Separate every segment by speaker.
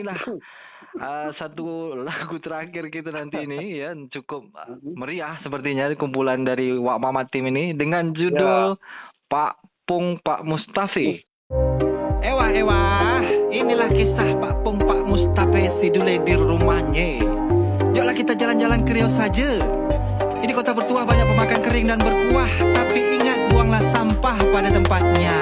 Speaker 1: inilah satu lagu terakhir kita nanti ini ya, cukup meriah sepertinya kumpulan dari Wak Mamat Tim ini dengan judul Pak Pung Pak Mustafi.
Speaker 2: Ewah, inilah kisah Pak Pung Pak Mustafi Sidule di rumahnya. Yuklah kita jalan-jalan ke Riau saja. Ini kota bertuah banyak pemakan kering dan berkuah, tapi ingat buanglah sampah pada tempatnya.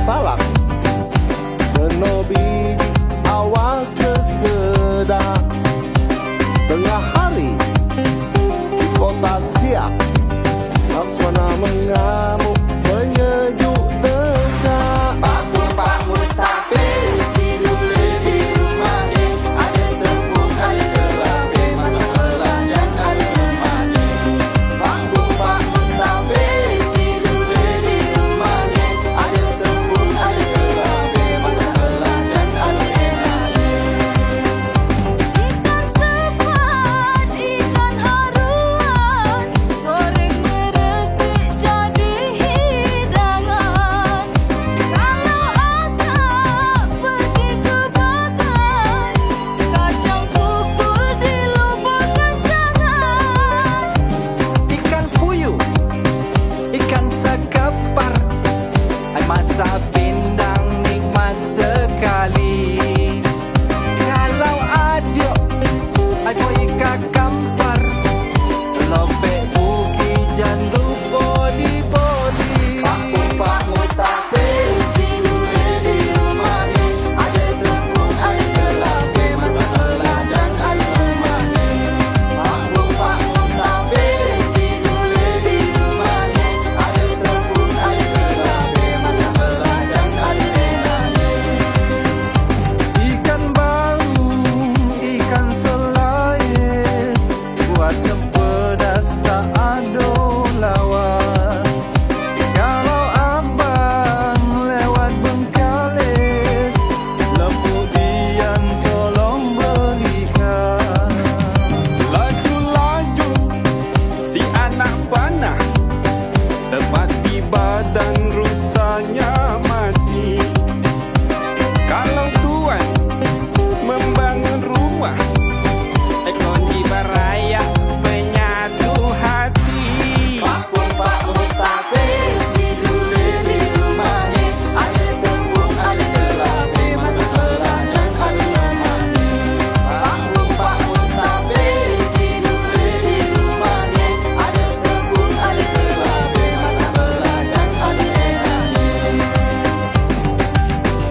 Speaker 3: Salak kena biji awas tersedak tengah hari di kota Siak laksana mengamuk penyejuk tegak. Pak Pung Pak Mustafi Sidule di rumahnya, ada tepung ada kelabe masa belajar ada rumahnya. Pak Pung Pak Mustafi Sidule di rumahnya, ada tepung ada kelabe masa belajar ada enaknya.
Speaker 4: Ikan sepat, ikan haruan, goreng meresik jadi hidangan. Kalau akak pergi ke bagai, kacang pukul di lubang kencangan.
Speaker 2: Ikan puyuh, ikan sekepar, ai masak pindang nikmat sekali. Kalau aduk, ai buat ikan kampar, lopek bugi jangan lupa di bodi.
Speaker 3: Pak Pung Pak Mustafi Sidule di rumahnya, ada tepung ada kelabe masa belajar ada rumahnya. Pak Pung Pak Mustafi Sidule di rumahnya, ada tepung ada kelabe masa belajar ada enaknya.
Speaker 2: Ikan baru, ikan selais, buat sempedas tak ada lawan. Kalau abang lewat Bengkalis, lepuk dian tolong belikan.
Speaker 5: Laju-laju si anak panah, tepat di badan rusaknya mati. Kalau tuan membangun rumah, kunci beraya penyatu hati.
Speaker 3: Pak Pung Pak Mustafi Sidule di rumahnya, ada tepung ada kelabe masa belajar ada rumahnya. Pak Pung Pak Mustafi Sidule di rumahnya, ada tepung ada kelabe masa belajar ada enaknya.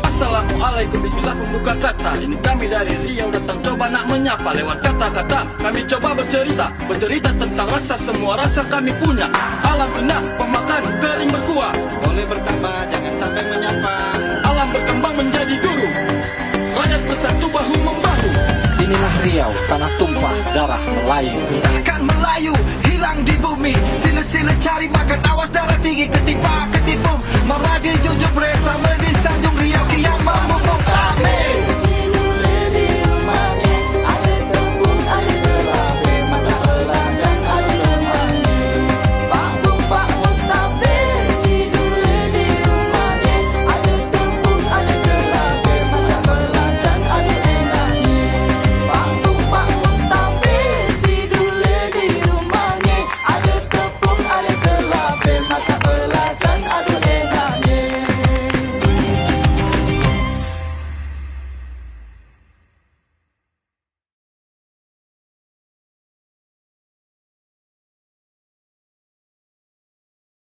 Speaker 6: Assalamualaikum, bismillah pembuka kata. Ini kami dari Riau datang coba nak menyapa. Lewat kata-kata kami coba bercerita tentang rasa, semua rasa kami punya. Alam kena pemakan kering berkuah,
Speaker 2: Boleh bertambah, jangan sampai menyapa.
Speaker 6: alam berkembang menjadi guru, rakyat bersatu bahu membahu.
Speaker 2: Inilah Riau, tanah tumpah darah Melayu. Takkan Melayu hilang di bumi. Sila-sila cari makan, awas darah tinggi ketimpa ketipung. Maradi junjung bersama di